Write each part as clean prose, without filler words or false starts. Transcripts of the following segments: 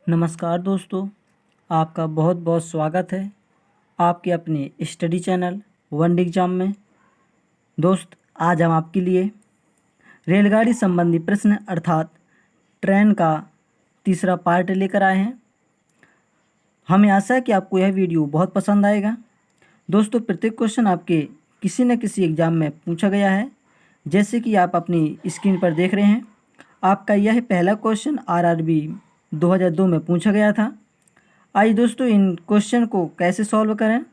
नमस्कार दोस्तों, आपका बहुत बहुत स्वागत है आपके अपने स्टडी चैनल वन एग्जाम में। दोस्त, आज हम आपके लिए रेलगाड़ी संबंधी प्रश्न अर्थात ट्रेन का तीसरा पार्ट लेकर आए हैं। हमें आशा है कि आपको यह वीडियो बहुत पसंद आएगा। दोस्तों, प्रत्येक क्वेश्चन आपके किसी न किसी एग्ज़ाम में पूछा गया है, जैसे कि आप अपनी स्क्रीन पर देख रहे हैं। आपका यह पहला क्वेश्चन आरआरबी 2002 में पूछा गया था। आइए दोस्तों, इन क्वेश्चन को कैसे सॉल्व करें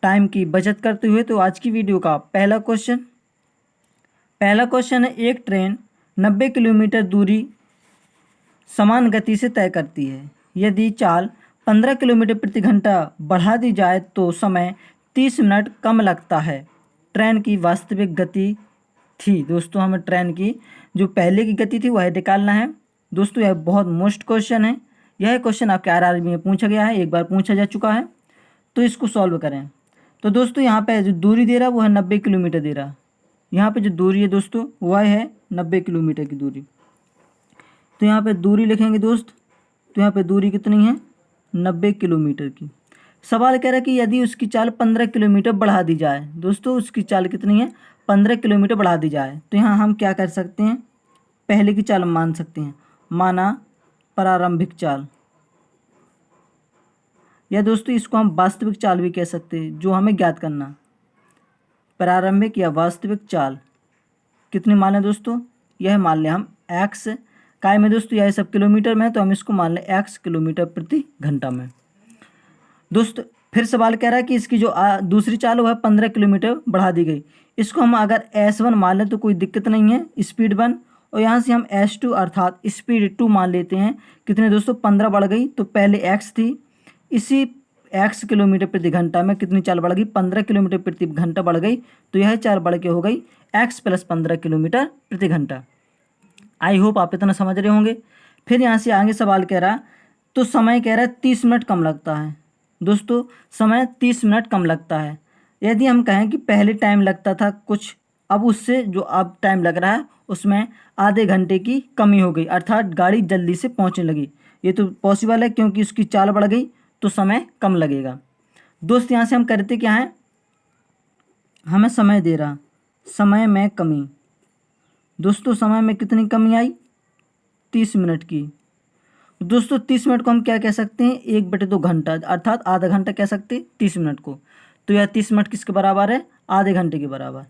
टाइम की बचत करते हुए। तो आज की वीडियो का पहला क्वेश्चन है, एक ट्रेन 90 किलोमीटर दूरी समान गति से तय करती है। यदि चाल 15 किलोमीटर प्रति घंटा बढ़ा दी जाए तो समय 30 मिनट कम लगता है। ट्रेन की वास्तविक गति थी। दोस्तों, हमें ट्रेन की जो पहले की गति थी वह निकालना है। दोस्तों, यह बहुत मोस्ट क्वेश्चन है। यह क्वेश्चन आपके आरआरबी में पूछा गया है, एक बार पूछा जा चुका है। तो इसको सॉल्व करें। तो दोस्तों, यहाँ पे जो दूरी दे रहा है वो है 90 किलोमीटर दे रहा। यहाँ पे जो दूरी है दोस्तों वह है 90 किलोमीटर की दूरी। तो यहाँ पे दूरी लिखेंगे दोस्त, तो यहाँ पे दूरी कितनी है 90 किलोमीटर की। सवाल कह रहा है कि यदि उसकी चाल 15 किलोमीटर बढ़ा दी जाए। दोस्तों, उसकी चाल कितनी है 15 किलोमीटर बढ़ा दी जाए। तो यहाँ हम क्या कर सकते हैं, पहले की चाल मान सकते हैं, माना प्रारंभिक चाल, या दोस्तों इसको हम वास्तविक चाल भी कह सकते हैं, जो हमें ज्ञात करना। प्रारंभिक या वास्तविक चाल कितनी मान लें दोस्तों, यह मान लें हम एक्स काय में। दोस्तों, यह सब किलोमीटर में है तो हम इसको मान लें एक्स किलोमीटर प्रति घंटा में। दोस्त, फिर सवाल कह रहा है कि इसकी जो दूसरी चाल है वह 15 किलोमीटर बढ़ा दी गई। इसको हम अगर S1 मान लें तो कोई दिक्कत नहीं है, स्पीड 1, और यहाँ से हम S2 अर्थात स्पीड 2 मान लेते हैं। कितने दोस्तों 15 बढ़ गई, तो पहले x थी, इसी x किलोमीटर प्रति घंटा में कितनी चाल बढ़ गई 15 किलोमीटर प्रति घंटा बढ़ गई। तो यह चाल बढ़ के हो गई x + 15 किलोमीटर प्रति घंटा। आई होप आप इतना समझ रहे होंगे। फिर यहाँ से आगे सवाल कह रहा, तो समय कह रहा है 30 मिनट कम लगता है। दोस्तों, समय 30 मिनट कम लगता है। यदि हम कहें कि पहले टाइम लगता था कुछ, अब उससे जो अब टाइम लग रहा है उसमें आधे घंटे की कमी हो गई, अर्थात गाड़ी जल्दी से पहुंचने लगी। ये तो पॉसिबल है क्योंकि उसकी चाल बढ़ गई तो समय कम लगेगा। दोस्त, यहाँ से हम करते क्या हैं, हमें समय दे रहा, समय में कमी। दोस्तों, समय में कितनी कमी आई 30 मिनट की। दोस्तों, 30 मिनट को हम क्या कह सकते हैं 1/2 घंटा, अर्थात आधा घंटा कह सकते हैं 30 मिनट को। तो यह 30 मिनट किसके बराबर है, आधे घंटे के बराबर।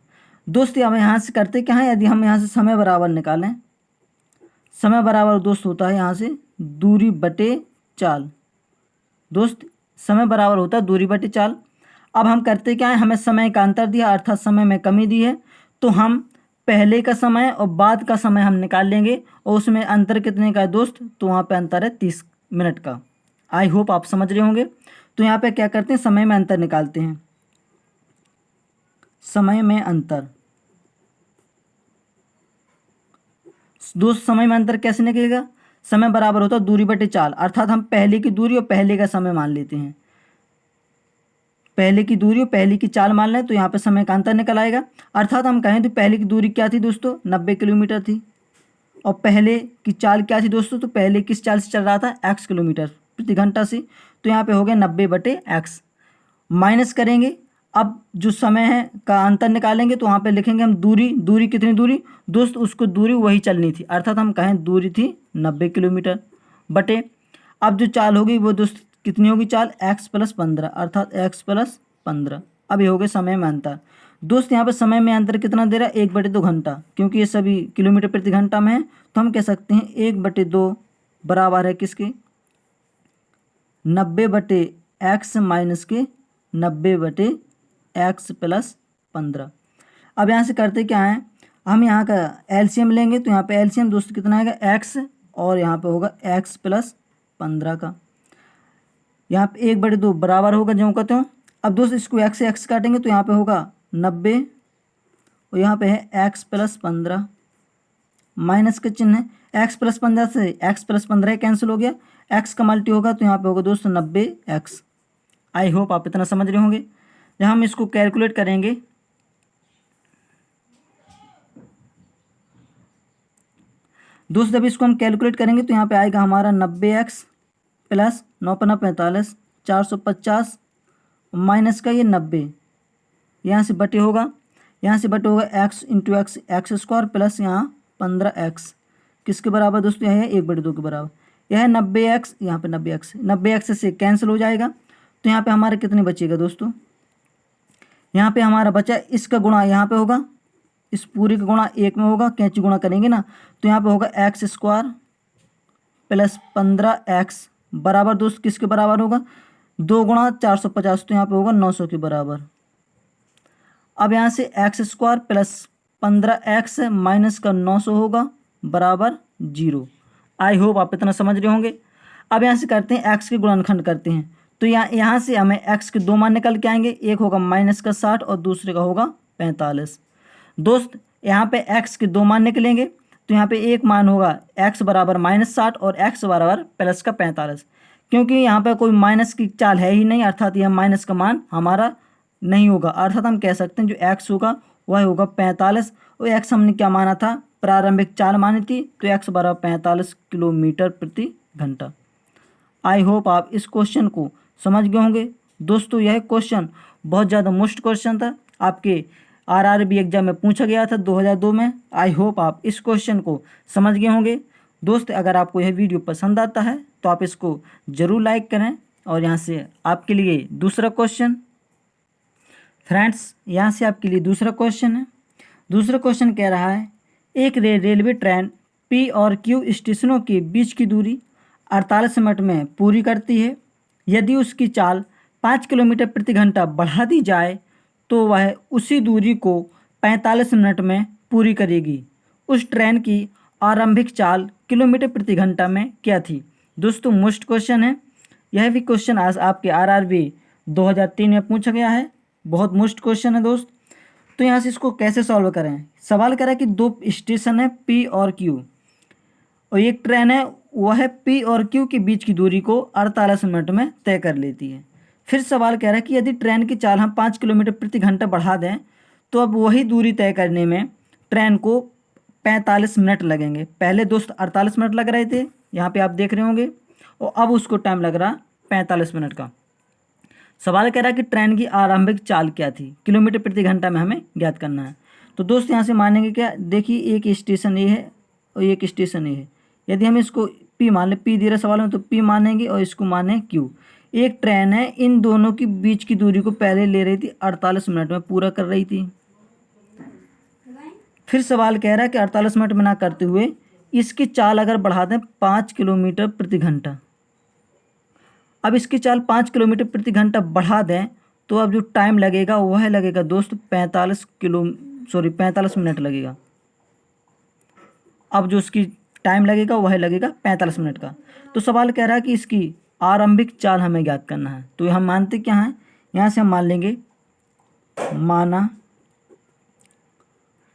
दोस्त, हम यहाँ से करते क्या है, यदि हम यहाँ से समय बराबर निकालें, समय बराबर दोस्त होता है यहाँ से दूरी बटे चाल। दोस्त, समय बराबर होता है दूरी बटे चाल। अब हम करते क्या है, हमें समय का अंतर दिया अर्थात समय में कमी दी है, तो हम पहले का समय और बाद का समय हम निकाल लेंगे, और उसमें अंतर कितने का है दोस्त, तो वहाँ पे अंतर है 30 मिनट का। आई होप आप समझ रहे होंगे। तो यहाँ पे क्या करते हैं, समय में अंतर निकालते हैं, समय में अंतर। दोस्त, समय में अंतर कैसे निकलेगा, समय बराबर होता है दूरी बटे चाल, अर्थात हम पहले की दूरी और पहले का समय मान लेते हैं। पहले की दूरी और पहले की चाल मान लें तो यहाँ पे समय का अंतर निकल आएगा। अर्थात हम कहें तो पहले की दूरी क्या थी दोस्तों 90 किलोमीटर थी, और पहले की चाल क्या थी दोस्तों, तो पहले किस चाल से चल रहा था x किलोमीटर प्रति घंटा से। तो यहाँ पे हो गया 90/x, माइनस करेंगे। अब जो समय है का अंतर निकालेंगे तो वहाँ पे लिखेंगे हम दूरी कितनी दूरी दोस्त, उसको दूरी वही चलनी थी, अर्थात हम कहें दूरी थी 90 किलोमीटर बटे, अब जो चाल होगी वो दोस्त कितनी होगी चाल x + 15, अर्थात x + 15। अब ये हो गए समय में अंतर। दोस्त, यहाँ पे समय में अंतर कितना दे रहा है 1/2 घंटा, क्योंकि ये सभी किलोमीटर प्रति घंटा में है तो हम कह सकते हैं 1/2 बराबर है किसके 90/x माइनस के 90/x + 15। अब यहाँ से करते क्या है, हम यहाँ का एलसीएम लेंगे, तो यहाँ पे एलसीएम दोस्त कितना आएगा x, और यहाँ पे होगा x + 15 का। यहाँ पे 1/2 बराबर होगा जो कहते हो। अब दोस्त, इसको x से x काटेंगे तो यहाँ पे होगा 90, और यहाँ पे है x + 15, माइनस का चिन्ह है, x + 15 से x + 15 कैंसिल हो गया, x का मल्टी होगा तो यहाँ पे होगा दोस्तों 90x। आई होप आप इतना समझ रहे होंगे। जब हम इसको कैलकुलेट करेंगे, दोस्त जब इसको हम कैलकुलेट करेंगे तो यहाँ पे आएगा हमारा 90x प्लस 9×9 45, 450 माइनस का ये 90, यहाँ से बटे होगा, यहाँ से बटे होगा x into x, x square plus यहाँ 15x किसके बराबर दोस्तों, यह है 1/2 के बराबर। यह है 90x, यहाँ पे 90x, 90x से कैंसिल हो जाएगा। तो यहाँ पे हमारा कितने बचेगा दोस्तों, यहाँ पे हमारा बचा इसका गुणा यहाँ पे होगा, इस पूरे का गुणा 1 में होगा, कैंची गुणा करेंगे ना, तो यहाँ पे होगा एक्स स्क्वायर प्लस 15x बराबर दोस्त किसके बराबर होगा, 2 गुणा 450, तो यहाँ पे होगा 900 के बराबर। अब यहाँ से x square plus 15x minus का 900 होगा बराबर 0। आई होप आप इतना समझ रहे होंगे। अब यहाँ से करते हैं x के गुणनखंड करते हैं, तो यहाँ से हमें x के 2 मान निकल के आएंगे, एक होगा माइनस का 60 और दूसरे का होगा 45। दोस्त यहाँ पे x के 2 मान निकलेंगे, तो यहाँ पे एक मान होगा x बराबर -60 और x बराबर प्लस का 45, क्योंकि यहाँ पे कोई माइनस की चाल है ही नहीं, अर्थात यह माइनस का मान हमारा नहीं होगा। अर्थात हम कह सकते हैं जो x होगा वह होगा 45, और x हमने क्या माना था, प्रारंभिक चाल मानी थी, तो x बराबर 45 किलोमीटर प्रति घंटा। आई होप आप इस क्वेश्चन को समझ गए होंगे। दोस्तों यह क्वेश्चन बहुत ज़्यादा मोस्ट क्वेश्चन था, आपके आरआरबी एग्जाम में पूछा गया था 2002 में। आई होप आप इस क्वेश्चन को समझ गए होंगे। दोस्त अगर आपको यह वीडियो पसंद आता है तो आप इसको ज़रूर लाइक करें। और यहाँ से आपके लिए दूसरा क्वेश्चन, फ्रेंड्स यहाँ से आपके लिए दूसरा क्वेश्चन है। दूसरा क्वेश्चन कह रहा है एक रेलवे ट्रेन पी और क्यू स्टेशनों के बीच की दूरी 48 मिनट में पूरी करती है। यदि उसकी चाल 5 किलोमीटर प्रति घंटा बढ़ा दी जाए तो वह उसी दूरी को 45 मिनट में पूरी करेगी। उस ट्रेन की आरंभिक चाल किलोमीटर प्रति घंटा में क्या थी। दोस्तों मोस्ट क्वेश्चन है, यह भी क्वेश्चन आज आपके आरआरबी 2003 में पूछा गया है, बहुत मोस्ट क्वेश्चन है दोस्त। तो यहाँ से इसको कैसे सॉल्व करें। सवाल करा कि 2 स्टेशन है पी और क्यू, और एक ट्रेन है वह है पी और क्यू के बीच की दूरी को 48 मिनट में तय कर लेती है। फिर सवाल कह रहा है कि यदि ट्रेन की चाल हम 5 किलोमीटर प्रति घंटा बढ़ा दें तो अब वही दूरी तय करने में ट्रेन को 45 मिनट लगेंगे। पहले दोस्त 48 मिनट लग रहे थे, यहाँ पे आप देख रहे होंगे, और अब उसको टाइम लग रहा 45 मिनट का। सवाल कह रहा है कि ट्रेन की आरंभिक चाल क्या थी, किलोमीटर प्रति घंटा में हमें ज्ञात करना है। तो दोस्त यहाँ से मानेंगे क्या, देखिए एक स्टेशन ये है और एक स्टेशन ये है। यदि हम इसको पी मान लें, पी दे रहा सवाल में, तो पी मानेंगे और इसको माने क्यू। एक ट्रेन है, इन दोनों की बीच की दूरी को पहले ले रही थी 48 मिनट में पूरा कर रही थी। फिर सवाल कह रहा है कि 48 मिनट में ना करते हुए इसकी चाल अगर बढ़ा दें 5 किलोमीटर प्रति घंटा। अब इसकी चाल 5 किलोमीटर प्रति घंटा बढ़ा दें तो अब जो टाइम लगेगा वह लगेगा दोस्त 45 मिनट लगेगा। अब जो उसकी टाइम लगेगा वह लगेगा 45 मिनट का। तो सवाल कह रहा है कि इसकी आरंभिक चाल हमें ज्ञात करना है। तो हम मानते क्या हैं, यहाँ से हम मान लेंगे, माना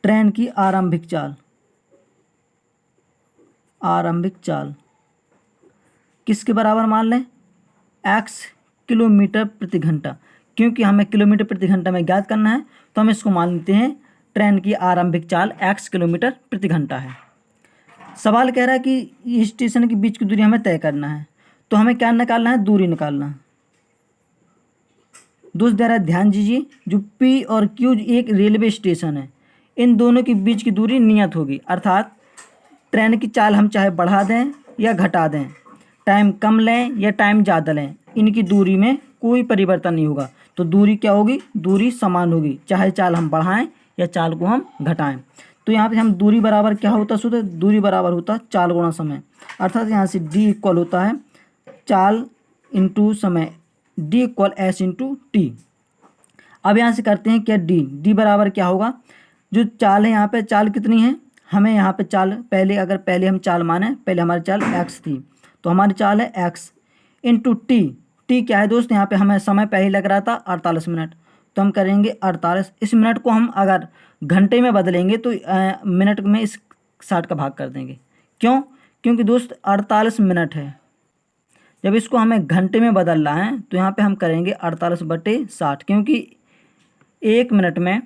ट्रेन की आरंभिक चाल, आरंभिक चाल किसके बराबर मान लें, x किलोमीटर प्रति घंटा, क्योंकि हमें किलोमीटर प्रति घंटा में ज्ञात करना है तो हम इसको मान लेते हैं ट्रेन की आरंभिक चाल x किलोमीटर प्रति घंटा है। सवाल कह रहा है कि स्टेशन के बीच की दूरी हमें तय करना है, तो हमें क्या निकालना है, दूरी निकालना। दोस्त जरा ध्यान दीजिए, जो P और Q एक रेलवे स्टेशन है, इन दोनों के बीच की दूरी नियत होगी, अर्थात ट्रेन की चाल हम चाहे बढ़ा दें या घटा दें, टाइम कम लें या टाइम ज़्यादा लें, इनकी दूरी में कोई परिवर्तन नहीं होगा। तो दूरी क्या होगी, दूरी समान होगी, चाहे चाल हम बढ़ाएं या चाल को हम घटाएं। तो यहाँ पे हम दूरी बराबर क्या होता सूत्र, दूरी बराबर होता चाल गुणा समय, अर्थात यहाँ से d इक्वल होता है चाल इंटू समय, d equal s into T. अब यहाँ से करते हैं क्या, d बराबर क्या होगा, जो चाल है यहाँ पे चाल कितनी है, हमें यहाँ पे चाल पहले हम चाल माने, पहले हमारी चाल x थी, तो हमारी चाल है x इंटू टी क्या है दोस्त, यहाँ पे हमें समय पहले लग रहा था 48 मिनट, तो हम करेंगे 48। इस मिनट को हम अगर घंटे में बदलेंगे तो मिनट में इस 60 का भाग कर देंगे। क्यों, क्योंकि दोस्त 48 मिनट है, जब इसको हमें घंटे में बदलना है तो यहाँ पे हम करेंगे 48/60, क्योंकि 1 मिनट में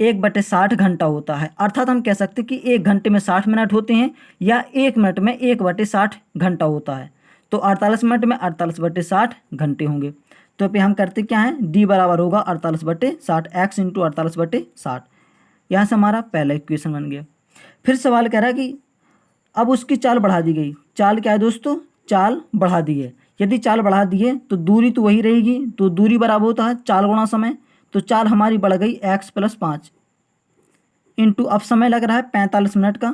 1/60 घंटा होता है। अर्थात हम कह सकते हैं कि 1 घंटे में 60 मिनट होते हैं या 1 मिनट में 1/60 घंटा होता है। तो 48 मिनट में 48/60 घंटे होंगे। तो पे हम करते क्या हैं, डी बराबर होगा 48/60, एक्स इंटू 48/60। यहाँ से हमारा पहला इक्वेशन बन गया। फिर सवाल कह रहा है कि अब उसकी चाल बढ़ा दी गई। चाल क्या है दोस्तों, चाल बढ़ा दी है। यदि चाल बढ़ा दी है तो दूरी तो वही रहेगी, तो दूरी बराबर होता है चाल गुणा समय। तो चाल हमारी बढ़ गई x + 5 इंटू, अब समय लग रहा है 45 मिनट का,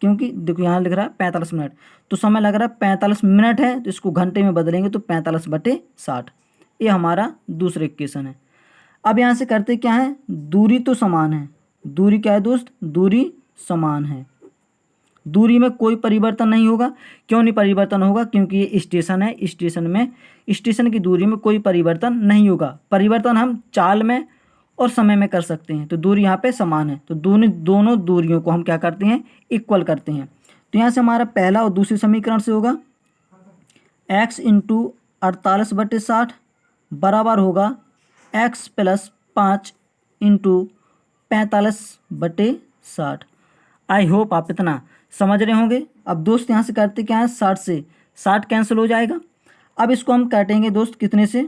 क्योंकि देखो यहाँ लिख रहा है 45 मिनट, तो समय लग रहा है 45 मिनट है, तो इसको घंटे में बदलेंगे तो 45/60। ये हमारा दूसरा इक्वेशन है। अब यहाँ से करते क्या है, दूरी तो समान है। दूरी क्या है दोस्त, दूरी समान है। दूरी में कोई परिवर्तन नहीं होगा। क्यों नहीं परिवर्तन होगा, क्योंकि ये स्टेशन है। स्टेशन की दूरी में कोई परिवर्तन नहीं होगा। परिवर्तन हम चाल में और समय में कर सकते हैं। तो दूरी यहाँ पे समान है, तो दोनों दूरियों को हम क्या करते हैं, इक्वल करते हैं। तो यहाँ से हमारा पहला और दूसरी समीकरण से होगा x इंटू 48/60 बराबर होगा x + 5 इंटू 45/60। आई होप आप इतना समझ रहे होंगे। अब दोस्त यहाँ से करते क्या है, 60 से 60 कैंसिल हो जाएगा। अब इसको हम काटेंगे दोस्त कितने से,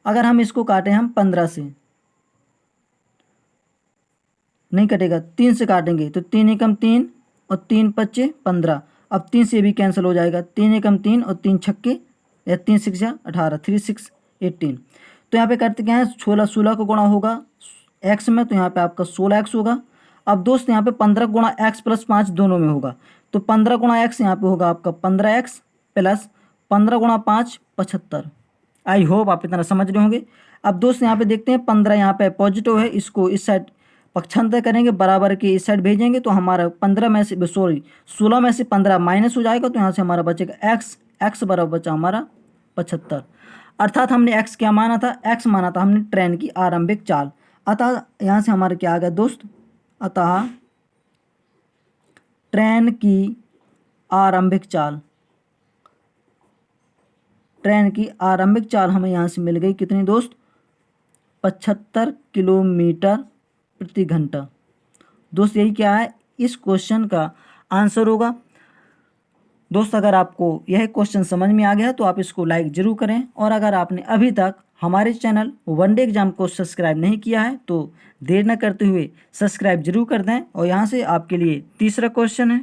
अगर हम इसको काटें हम 15 से, नहीं कटेगा, 3 से काटेंगे तो 3 एकम 3 और 3 पच्चे 15। अब 3 से भी कैंसिल हो जाएगा, 3 एकम 3 और 3 छक्के या 3 6 18, 3 6 18। तो यहाँ पे करते क्या है, 16 को गुणा होगा x में, तो यहाँ पे आपका 16x होगा। अब दोस्त यहाँ पे 15 गुणा x + 5 दोनों में होगा, तो 15 गुणा x यहाँ पे होगा आपका 15x प्लस 15 गुणा 5 75। आई होप आप इतना समझ रहे होंगे। अब दोस्त यहाँ पे देखते हैं 15 यहाँ पे पॉजिटिव है, इसको इस साइड पक्षांतर करेंगे, बराबर के इस साइड भेजेंगे, तो हमारा 16 में से 15 माइनस हो जाएगा, तो यहाँ से हमारा बचेगा x बराबर बचा हमारा 75। अर्थात हमने x क्या माना था, x माना था हमने ट्रेन की आरंभिक चाल। अतः यहाँ से हमारा क्या आ गया दोस्त, अतः ट्रेन की आरंभिक चाल, ट्रेन की आरंभिक चाल हमें यहाँ से मिल गई कितनी दोस्त, 75 किलोमीटर प्रति घंटा। दोस्त यही क्या है, इस क्वेश्चन का आंसर होगा। दोस्त अगर आपको यह क्वेश्चन समझ में आ गया तो आप इसको लाइक जरूर करें, और अगर आपने अभी तक हमारे चैनल वनडे एग्जाम को सब्सक्राइब नहीं किया है तो देर न करते हुए सब्सक्राइब जरूर कर दें। और यहाँ से आपके लिए तीसरा क्वेश्चन है।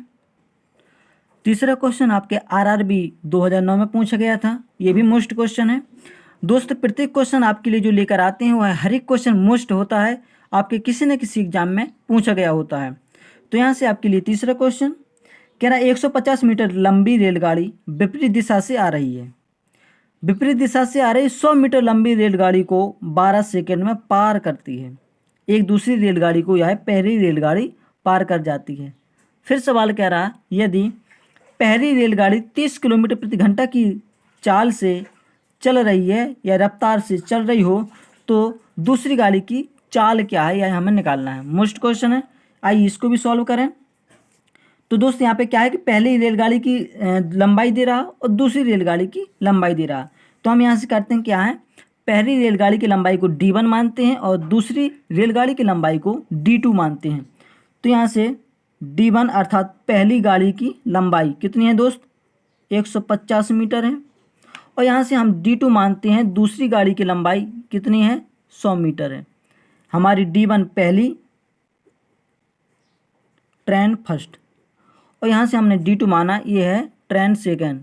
तीसरा क्वेश्चन आपके आरआरबी 2009 में पूछा गया था, ये भी मोस्ट क्वेश्चन है। दोस्त प्रत्येक क्वेश्चन आपके लिए जो लेकर आते हैं वह हर एक क्वेश्चन मोस्ट होता है, आपके किसी न किसी एग्जाम में पूछा गया होता है। तो यहाँ से आपके लिए तीसरा क्वेश्चन कह रहा है 150 मीटर लंबी रेलगाड़ी विपरीत दिशा से आ रही है। विपरीत दिशा से आ रही 100 मीटर लंबी रेलगाड़ी को 12 सेकंड में पार करती है। एक दूसरी रेलगाड़ी को यह पहली रेलगाड़ी पार कर जाती है। फिर सवाल कह रहा यदि पहली रेलगाड़ी 30 किलोमीटर प्रति घंटा की चाल से चल रही है या रफ्तार से चल रही हो तो दूसरी गाड़ी की चाल क्या है, यह हमें निकालना है। मोस्ट क्वेश्चन है, आइए इसको भी सॉल्व करें। तो दोस्त यहाँ पे क्या है कि पहली रेलगाड़ी की लंबाई दे रहा और दूसरी रेलगाड़ी की लंबाई दे रहा। तो हम यहाँ से करते हैं क्या है, पहली रेलगाड़ी की लंबाई को D1 मानते हैं और दूसरी रेलगाड़ी की लंबाई को D2 मानते हैं। तो यहाँ से D1 अर्थात पहली गाड़ी की लंबाई कितनी है दोस्त, 150 मीटर है, और यहाँ से हम D2 मानते हैं दूसरी गाड़ी की लंबाई कितनी है, 100 मीटर है। हमारी D1 पहली, ट्रेन फर्स्ट, और यहाँ से हमने D2 माना, ये है ट्रेन सेकंड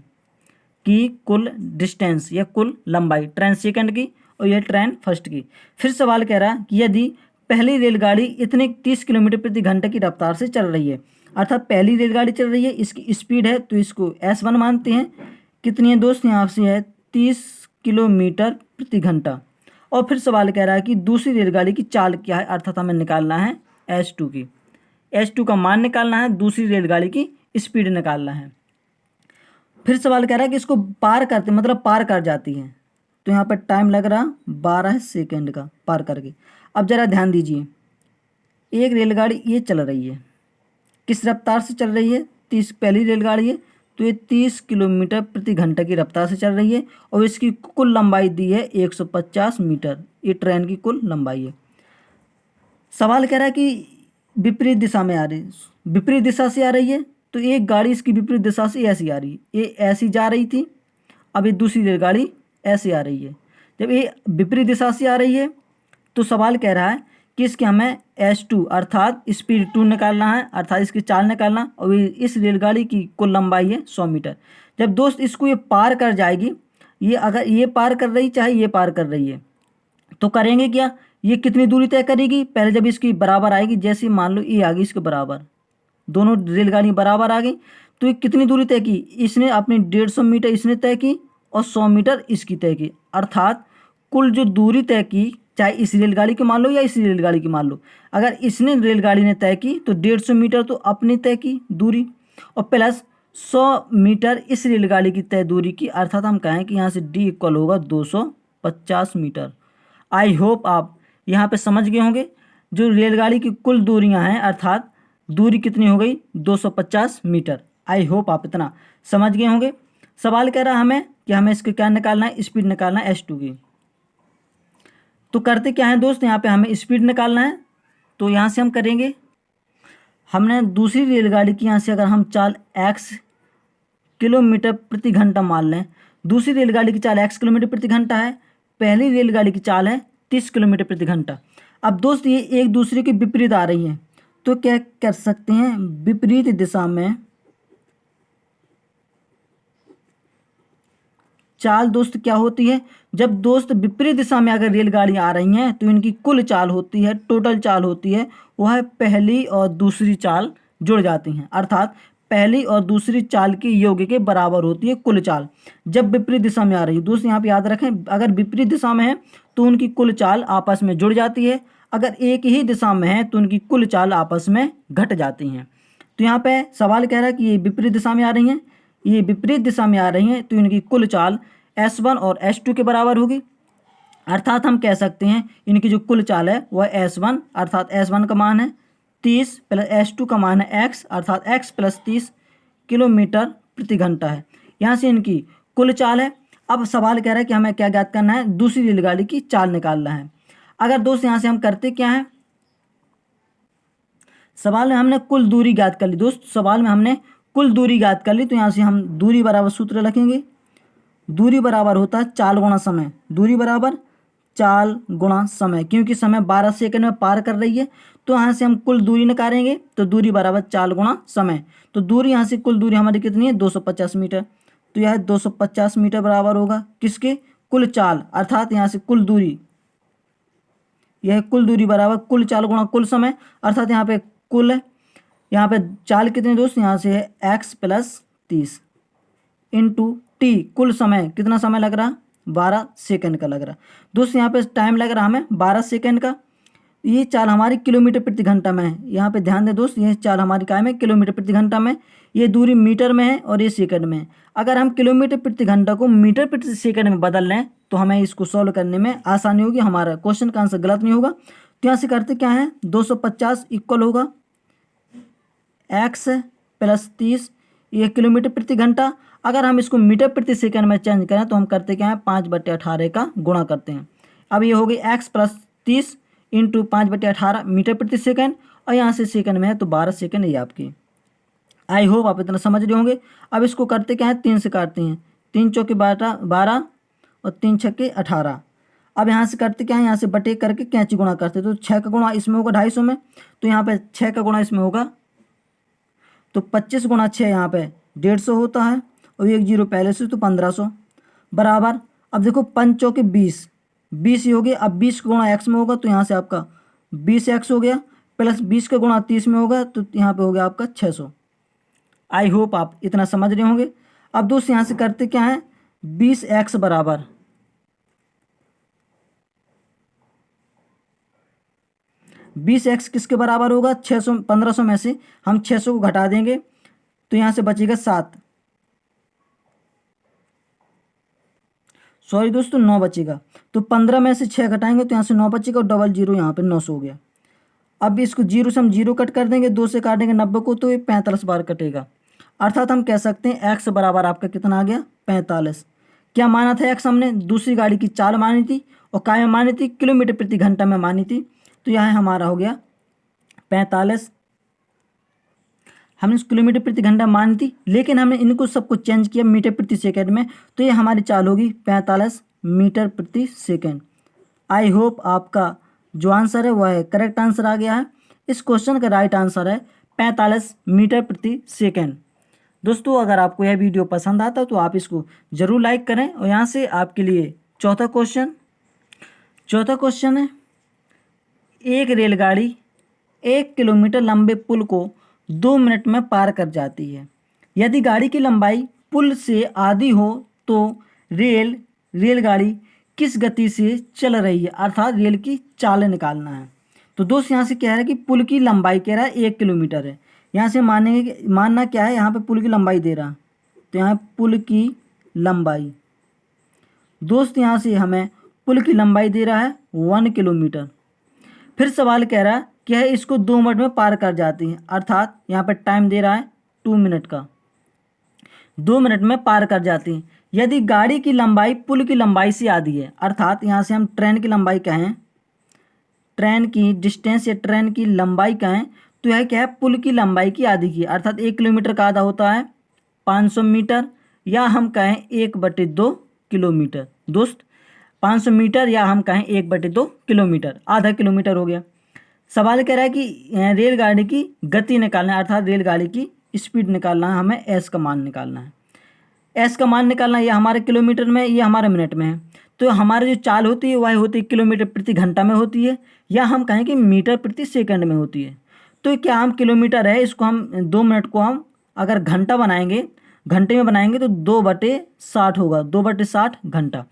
की कुल डिस्टेंस या कुल लंबाई ट्रेन सेकंड की, और यह ट्रेन फर्स्ट की। फिर सवाल कह रहा कि यदि पहली रेलगाड़ी इतने 30 किलोमीटर प्रति घंटे की रफ्तार से चल रही है, अर्थात पहली रेलगाड़ी चल रही है, इसकी स्पीड है तो इसको S1 मानते हैं। कितनी है दोस्त, यहाँ से है 30 किलोमीटर प्रति घंटा। और फिर सवाल कह रहा है कि दूसरी रेलगाड़ी की चाल क्या है, अर्थात हमें निकालना है S2 की, S2 का मान निकालना है, दूसरी रेलगाड़ी की स्पीड निकालना है। फिर सवाल कह रहा है कि इसको पार करते मतलब पार कर जाती है, तो यहाँ पर टाइम लग रहा 12 सेकंड का पार करके। अब ज़रा ध्यान दीजिए, एक रेलगाड़ी ये चल रही है, किस रफ्तार से चल रही है, 30, पहली रेलगाड़ी है तो ये 30 किलोमीटर प्रति घंटा की रफ्तार से चल रही है, और इसकी कुल लंबाई दी है 150 मीटर, ये ट्रेन की कुल लंबाई है। सवाल कह रहा है कि विपरीत दिशा में आ रही, विपरीत दिशा से आ रही है, तो एक गाड़ी इसकी विपरीत दिशा से ऐसी आ रही है, ये ऐसी जा रही थी, अब ये दूसरी रेलगाड़ी ऐसे आ रही है। जब ये विपरीत दिशा से आ रही है तो सवाल कह रहा है कि इसके हमें S2 अर्थात स्पीड 2 निकालना है, अर्थात इसकी चाल निकालना, और इस रेलगाड़ी की कुल लंबाई है 100 मीटर। जब दोस्त इसको ये पार कर जाएगी, ये अगर ये पार कर रही चाहे ये पार कर रही है, तो करेंगे क्या, ये कितनी दूरी तय करेगी, पहले जब इसकी बराबर आएगी, जैसे मान लो ये आ गई इसके बराबर, दोनों रेलगाड़ी बराबर आ गई, तो ये कितनी दूरी तय की, इसने अपनी 150 मीटर इसने तय की और 100 मीटर इसकी तय की, अर्थात कुल जो दूरी तय की, चाहे इस रेलगाड़ी की मान लो या इस रेलगाड़ी की मान लो, अगर इसने रेलगाड़ी ने तय की तो 150 मीटर तो अपनी तय की दूरी, और प्लस 100 मीटर इस रेलगाड़ी की तय दूरी की, अर्थात हम कहें कि यहाँ से D इक्वल होगा 250 मीटर। आई होप आप यहाँ पे समझ गए होंगे जो रेलगाड़ी की कुल दूरियाँ हैं, अर्थात दूरी कितनी हो गई 250 मीटर। आई होप आप इतना समझ गए होंगे। सवाल कह रहा हमें कि हमें इसको क्या निकालना है, स्पीड निकालना है S2 की। तो करते क्या है दोस्त, यहाँ पे हमें स्पीड निकालना है, तो यहाँ से हम करेंगे, हमने दूसरी रेलगाड़ी की यहाँ से अगर हम चाल x किलोमीटर प्रति घंटा मान लें, दूसरी रेलगाड़ी की चाल x किलोमीटर प्रति घंटा है, पहली रेलगाड़ी की चाल है 30 किलोमीटर प्रति घंटा। अब दोस्त ये एक दूसरे के विपरीत आ रही हैं, तो क्या कर सकते हैं, विपरीत दिशा में चाल दोस्त क्या होती है, जब दोस्त विपरीत दिशा में अगर रेलगाड़ी आ रही हैं तो इनकी कुल चाल होती है, टोटल चाल होती है, वह पहली और दूसरी चाल जुड़ जाती हैं, अर्थात पहली और दूसरी चाल के योग के बराबर होती है कुल चाल, जब विपरीत दिशा में आ रही है। दोस्त यहाँ पे याद रखें, अगर विपरीत दिशा में है तो उनकी कुल चाल आपस में जुड़ जाती है, अगर एक ही दिशा में है तो उनकी कुल चाल आपस में घट जाती हैं। तो यहाँ पे सवाल कह रहा है कि ये विपरीत दिशा में आ रही हैं, ये विपरीत दिशा में आ रही हैं, तो इनकी कुल चाल S1 और S2 के बराबर होगी, अर्थात हम कह सकते हैं इनकी जो कुल चाल है वह S1 अर्थात S1 का मान है 30 प्लस S2 का मान है x अर्थात x प्लस 30 किलोमीटर प्रति घंटा है। यहाँ से इनकी कुल चाल है। अब सवाल कह रहा है कि हमें क्या ज्ञात करना है, दूसरी रेलगाड़ी की चाल निकालना है। अगर दोस्त यहाँ से हम करते क्या है, सवाल में हमने कुल दूरी ज्ञात कर ली दोस्त, सवाल में हमने कुल दूरी ज्ञात कर ली, तो यहाँ से हम दूरी बराबर सूत्र लिखेंगे, दूरी बराबर होता है चाल गुणा समय, दूरी बराबर चाल गुणा समय, क्योंकि समय 12 सेकंड में पार कर रही है, तो यहाँ से हम कुल दूरी निकालेंगे, तो दूरी बराबर चाल गुणा समय, तो दूरी यहाँ से कुल दूरी हमारी कितनी है 250 मीटर, तो यह 250 मीटर बराबर होगा किसके, कुल चाल, अर्थात यहाँ से कुल दूरी, यह कुल दूरी बराबर कुल चाल गुणा कुल समय, अर्थात यहाँ पे कुल है, यहाँ पे चाल कितने दोस्त, यहाँ से है x प्लस 30 इंटू टी, कुल समय कितना समय लग रहा 12 सेकंड का लग रहा दोस्त, यहाँ पे टाइम लग रहा हमें 12 सेकंड का। ये चाल हमारी किलोमीटर प्रति घंटा में है, यहाँ पे ध्यान दें दोस्त, ये चाल हमारी काय में किलोमीटर प्रति घंटा में, ये दूरी मीटर में है और ये सेकंड में है। अगर हम किलोमीटर प्रति घंटा को मीटर प्रति सेकंड में बदल लें तो हमें इसको सॉल्व करने में आसानी होगी, हमारा क्वेश्चन का आंसर गलत नहीं होगा। तो यहाँ से करते क्या है, 250 इक्वल होगा x प्लस 30, ये किलोमीटर प्रति घंटा। अगर हम इसको मीटर प्रति सेकंड में चेंज करें तो हम करते क्या है, 5/18 का गुणा करते हैं। अब ये हो गई x प्लस 30 इंटू 5/18 मीटर प्रति सेकंड, और यहाँ से सेकंड में है तो 12 सेकंड ये आपकी। आई होप आप इतना समझ रहे होंगे। अब इसको करते क्या है, 3 से काटते हैं, 3 चौके 12 और 3 छक्के 18। अब यहाँ से करते क्या है, यहाँ से बटे करके कैंची गुणा करते, तो 6 का गुणा इसमें होगा 250 में, तो यहाँ पे 6 का गुणा इसमें होगा तो 25 गुणा 6 यहाँ पे 150 होता है, और एक जीरो पहले से तो 1500 बराबर। अब देखो 5 चौके 20 ही हो गया। अब 20 का गुणा x में होगा तो यहाँ से आपका 20x हो गया, प्लस 20 का गुणा 30 में होगा तो यहाँ पे हो गया आपका 600। आई होप आप इतना समझ रहे होंगे। अब दोस्त यहाँ से करते क्या है, 20x बराबर 20x किसके बराबर होगा, 600 1500 में से हम 600 को घटा देंगे तो यहाँ से बचेगा 7, सॉरी दोस्तों 9 बचेगा, तो 15 में से 6 घटाएंगे तो यहाँ से 9 बचेगा, और डबल जीरो यहाँ पे 900 हो गया। अब इसको जीरो से हम जीरो कट कर देंगे, 2 से काटेंगे 90 को तो ये 45 बार कटेगा, अर्थात हम कह सकते हैं x बराबर आपका कितना आ गया 45। क्या माना था x हमने, दूसरी गाड़ी की चाल मानी थी और काय में मानी थी, किलोमीटर प्रति घंटा में मानी थी, तो यह हमारा हो गया 45। हमने किलोमीटर प्रति घंटा मानी थी, लेकिन हमने इनको सबको चेंज किया मीटर प्रति सेकंड में, तो ये हमारी चाल होगी 45 मीटर प्रति सेकंड। आई होप आपका जो आंसर है वह है करेक्ट आंसर आ गया है। इस क्वेश्चन का राइट आंसर है 45 मीटर प्रति सेकंड। दोस्तों अगर आपको यह वीडियो पसंद आता तो आप इसको ज़रूर लाइक करें। और यहाँ से आपके लिए चौथा क्वेश्चन है, एक रेलगाड़ी 1 किलोमीटर लंबे पुल को 2 मिनट में पार कर जाती है। यदि गाड़ी की लंबाई पुल से आधी हो तो रेलगाड़ी किस गति से चल रही है, अर्थात रेल की चाल निकालना है। तो दोस्त यहाँ से कह रहा है कि पुल की लंबाई कह रहा है 1 किलोमीटर है। यहाँ से मानना क्या है, यहाँ पे पुल की लंबाई दे रहा, तो यहाँ पुल की लंबाई, दोस्त यहाँ से हमें पुल की लंबाई दे रहा है 1 किलोमीटर। फिर सवाल कह रहा है कि है इसको 2 मिनट में पार कर जाती है, अर्थात यहाँ पर टाइम दे रहा है 2 मिनट का, 2 मिनट में पार कर जाती है। यदि गाड़ी की लंबाई पुल की लंबाई से आधी है, अर्थात यहाँ से हम ट्रेन की लंबाई कहें, ट्रेन की डिस्टेंस या ट्रेन की लंबाई कहें, तो यह क्या है पुल की लंबाई की आधी की, अर्थात 1 किलोमीटर का आधा होता है 500 मीटर, या हम कहें 1/2 किलोमीटर। दोस्त 500 मीटर या हम कहें 1/2 किलोमीटर, आधा किलोमीटर हो गया। सवाल कह रहा है कि रेलगाड़ी की गति निकालना है, अर्थात रेलगाड़ी की स्पीड निकालना है, हमें एस का मान निकालना है। एस का मान निकालना है, ये हमारे किलोमीटर में, ये हमारे मिनट में है। तो हमारी जो चाल होती है वह होती है किलोमीटर प्रति घंटा में होती है, या हम कहें कि मीटर प्रति सेकंड में होती है। तो क्या हम किलोमीटर है, इसको हम 2 मिनट को हम अगर घंटा बनाएंगे, घंटे में बनाएंगे तो 2/60 होगा, 2/60 घंटा।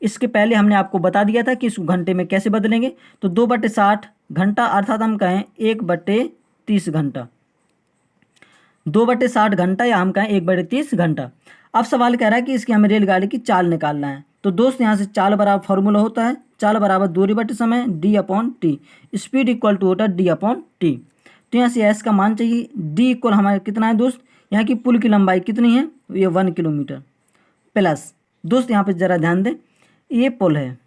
इसके पहले हमने आपको बता दिया था कि इस घंटे में कैसे बदलेंगे, तो 2/60 घंटा, अर्थात हम कहें 1/30 घंटा, 2/60 घंटा, या हम कहें 1/30 घंटा। अब सवाल कह रहा है कि इसकी हमें रेलगाड़ी की चाल निकालना है। तो दोस्त यहाँ से चाल बराबर फॉर्मूला होता है, चाल बराबर दूरी बटे समय d/t, स्पीड इक्वल टू होता है d/t। तो यहाँ से एस का मान चाहिए, डी इक्वल हमारे कितना है दोस्त, यहाँ की पुल की लंबाई कितनी है, ये 1 किलोमीटर, प्लस दोस्त यहाँ पे ज़रा ध्यान दें, ये पुल है,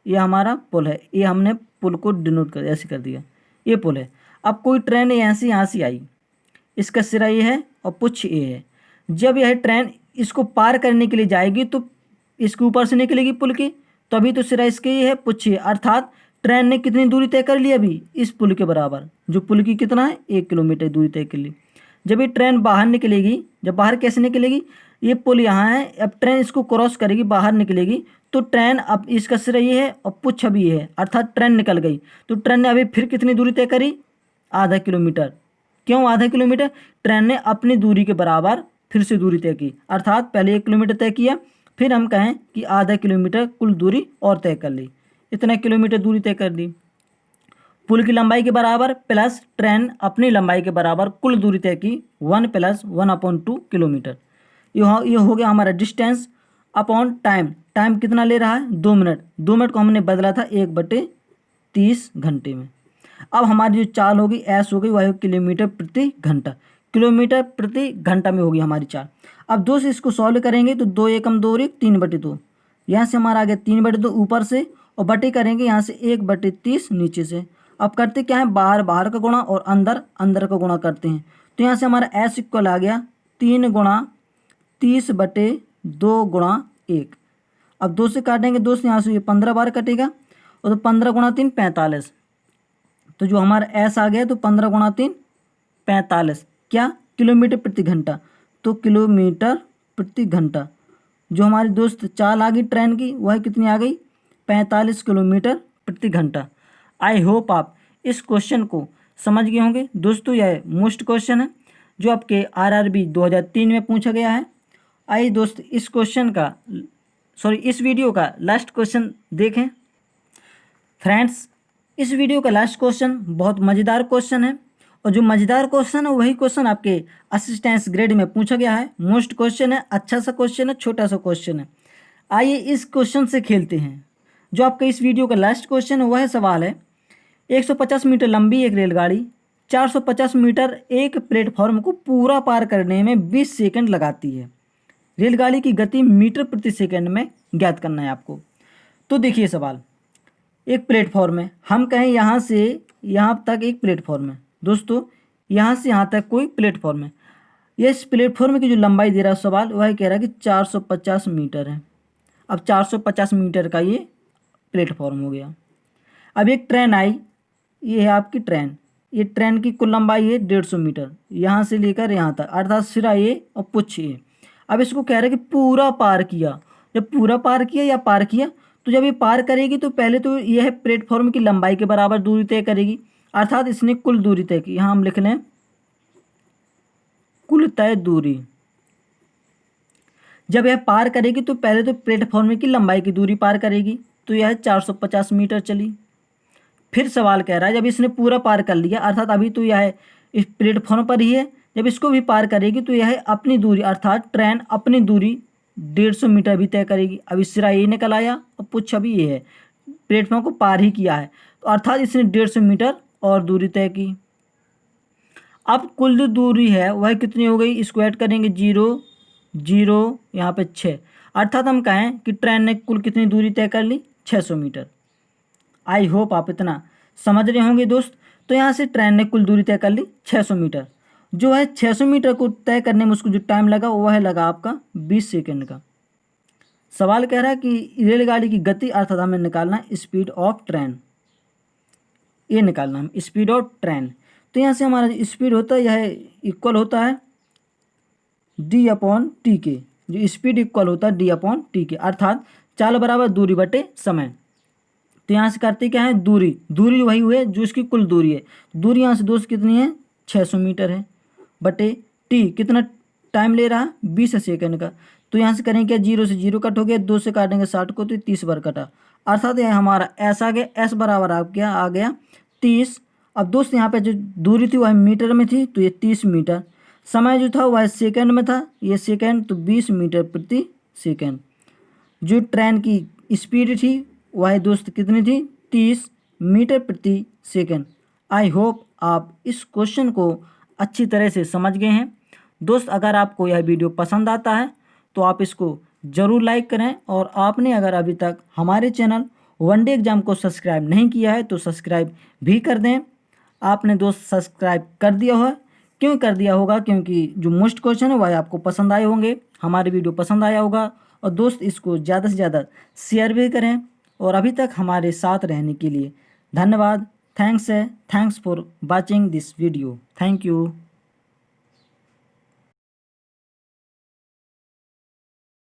ये हमारा पुल है, ये हमने पुल को डिनोट कर ऐसे कर दिया, ये पुल है। अब कोई ट्रेन यहाँ से आई, इसका सिरा ये है और पुच्छ ये है। जब यह ट्रेन इसको पार करने के लिए जाएगी तो इसके ऊपर से निकलेगी पुल की, तो अभी तो सिरा इसके ये है, पुच्छ ये, अर्थात ट्रेन ने कितनी दूरी तय कर ली अभी इस पुल के बराबर, जो पुल की कितना है 1 किलोमीटर दूरी तय कर ली। जब ये ट्रेन बाहर निकलेगी, जब बाहर कैसे निकलेगी, ये पुल यहाँ है, अब ट्रेन इसको क्रॉस करेगी, बाहर निकलेगी, तो ट्रेन अब इसका सिरा ये है और पुच्छ अभी ये है, अर्थात ट्रेन निकल गई। तो ट्रेन ने अभी फिर कितनी दूरी तय करी, आधा किलोमीटर। क्यों आधा किलोमीटर, ट्रेन ने अपनी दूरी के बराबर फिर से दूरी तय की, अर्थात पहले 1 किलोमीटर तय किया, फिर हम कहें कि आधा किलोमीटर कुल दूरी और तय कर ली, इतना किलोमीटर दूरी तय कर दी। पुल की लंबाई के बराबर प्लस ट्रेन अपनी लंबाई के बराबर कुल दूरी तय की, 1 + 1/2 किलोमीटर। ये हो गया हमारा डिस्टेंस अपॉन टाइम। टाइम कितना ले रहा है, 2 मिनट। 2 मिनट को हमने बदला था 1/30 घंटे में। अब हमारी जो चाल होगी एस हो गई, वह किलोमीटर प्रति घंटा, किलोमीटर प्रति घंटा में होगी हमारी चाल। अब दोस्त इसको सॉल्व करेंगे तो 2 एकम 2 और 1 3/2, यहाँ से हमारा आ गया 3/2 ऊपर से, और बटे करेंगे यहाँ से 1/30 नीचे से। अब करते क्या है, बाहर का गुणा और अंदर का गुणा करते हैं। तो यहाँ से हमारा एस इक्वल आ गया 3 × 30/2 × 1। अब 2 से काटेंगे दोस्त, यहाँ से ये 15 बार कटेगा, और तो 15 × 3 45। तो जो हमारा एस आ गया तो 15 × 3 45, क्या किलोमीटर प्रति घंटा, तो किलोमीटर प्रति घंटा। जो हमारी दोस्त चाल आ गई ट्रेन की वह कितनी आ गई, 45 किलोमीटर प्रति घंटा। आई होप आप इस क्वेश्चन को समझ गए होंगे दोस्तों। यह मोस्ट क्वेश्चन है जो आपके RRB 2003 में पूछा गया है। आइए दोस्त इस वीडियो का लास्ट क्वेश्चन देखें। फ्रेंड्स, इस वीडियो का लास्ट क्वेश्चन बहुत मज़ेदार क्वेश्चन है, और जो मज़ेदार क्वेश्चन है वही क्वेश्चन आपके असिस्टेंस ग्रेड में पूछा गया है। मोस्ट क्वेश्चन है, अच्छा सा क्वेश्चन है, छोटा सा क्वेश्चन है। आइए इस क्वेश्चन से खेलते हैं। जो आपका इस वीडियो का लास्ट क्वेश्चन है वह सवाल है, 150 मीटर लंबी एक रेलगाड़ी 450 मीटर एक प्लेटफॉर्म को पूरा पार करने में 20 सेकंड लगाती है। रेलगाड़ी की गति मीटर प्रति सेकंड में ज्ञात करना है आपको। तो देखिए सवाल, एक प्लेटफॉर्म है, हम कहें यहाँ से यहाँ तक एक प्लेटफॉर्म है दोस्तों, यहाँ से यहाँ तक कोई प्लेटफॉर्म है। ये इस प्लेटफॉर्म की जो लंबाई दे रहा है सवाल, वह कह रहा है कि 450 मीटर है। अब 450 मीटर का ये प्लेटफॉर्म हो गया। अब एक ट्रेन आई, ये है आपकी ट्रेन। ये ट्रेन की कुल लंबाई है 150 मीटर, यहाँ से लेकर यहाँ तक, अर्थात सिरा ये और पुच्छ ये। अब इसको कह रहा है कि पूरा पार किया। जब पूरा पार किया या पार किया, तो जब ये पार करेगी तो पहले तो यह प्लेटफॉर्म की लंबाई के बराबर दूरी तय करेगी, अर्थात इसने कुल दूरी तय की। यहाँ हम लिख लें कुल तय दूरी। जब यह पार करेगी तो पहले तो प्लेटफॉर्म की लंबाई की दूरी पार करेगी, तो यह 450 मीटर चली। फिर सवाल कह रहा है जब इसने पूरा पार कर लिया, अर्थात अभी तो यह इस प्लेटफॉर्म पर ही है, जब इसको भी पार करेगी तो यह अपनी दूरी, अर्थात ट्रेन अपनी दूरी 150 मीटर भी तय करेगी। अभी सिरा ये निकल आया और पुच्छ अभी ये है, प्लेटफॉर्म को पार ही किया है, तो अर्थात इसने 150 मीटर और दूरी तय की। अब कुल जो दूरी है वह कितनी हो गई, इसको ऐड करेंगे 0 0 यहाँ पे 6, अर्थात हम कहें कि ट्रेन ने कुल कितनी दूरी तय कर ली, 600 मीटर। आई होप आप इतना समझ रहे होंगे दोस्त। तो यहाँ से ट्रेन ने कुल दूरी तय कर ली 600 मीटर। जो है 600 मीटर को तय करने में उसको जो टाइम लगा वह लगा आपका 20 सेकंड का। सवाल कह रहा है कि रेलगाड़ी की गति, अर्थात हमें निकालना है स्पीड ऑफ ट्रेन, ये निकालना है स्पीड ऑफ ट्रेन। तो यहाँ से हमारा जो स्पीड होता है यह इक्वल होता है d/t के। जो स्पीड इक्वल होता है d/t के, अर्थात चाल बराबर दूरी बटे समय। तो यहाँ से करते क्या है, दूरी, दूरी वही हुई जो इसकी कुल दूरी है। दूरी यहाँ से दोस्त कितनी है, 600 मीटर है, बटे टी कितना टाइम ले रहा है, 20 सेकंड का। तो यहाँ से करेंगे क्या, 0 से 0 कट हो गया, 2 से काटेंगे 60 को, तो 30 बार कटा, अर्थात यह हमारा एस आ गया। एस बराबर आप क्या आ गया 30। अब दोस्त यहाँ पे जो दूरी थी वह मीटर में थी, तो ये 30 मीटर। समय जो था वह सेकंड में था, ये सेकंड, तो 20 मीटर प्रति सेकंड। जो ट्रेन की स्पीड थी वह दोस्त कितनी थी, 30 मीटर प्रति सेकंड। आई होप आप इस क्वेश्चन को अच्छी तरह से समझ गए हैं। दोस्त अगर आपको यह वीडियो पसंद आता है तो आप इसको ज़रूर लाइक करें, और आपने अगर अभी तक हमारे चैनल वनडे एग्जाम को सब्सक्राइब नहीं किया है तो सब्सक्राइब भी कर दें। आपने दोस्त सब्सक्राइब कर दिया हो, क्यों कर दिया होगा, क्योंकि जो मोस्ट क्वेश्चन है वह आपको पसंद आए होंगे, हमारे वीडियो पसंद आया होगा। और दोस्त इसको ज़्यादा से ज़्यादा शेयर भी करें। और अभी तक हमारे साथ रहने के लिए धन्यवाद। Thanks for watching this video. Thank you.